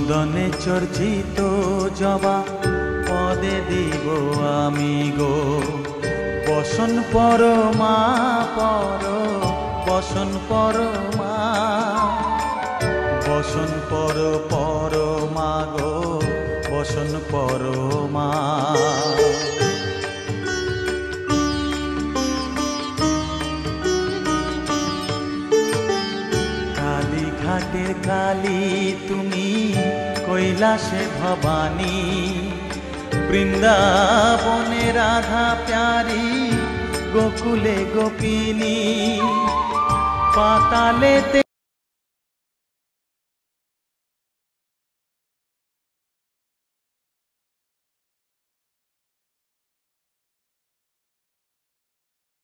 চন্দনে চর্চিত জবা পদে দিব আমি গো। বসন পরমা পর বসন পরমা, বসন পরমা গো, বসন পরমা। কালীঘাটের কালী তুমি, কৈলাসে ভবানী, বৃন্দাবনে রাধা প্যারি, গোকুলে গোপিনী, পাতালেতে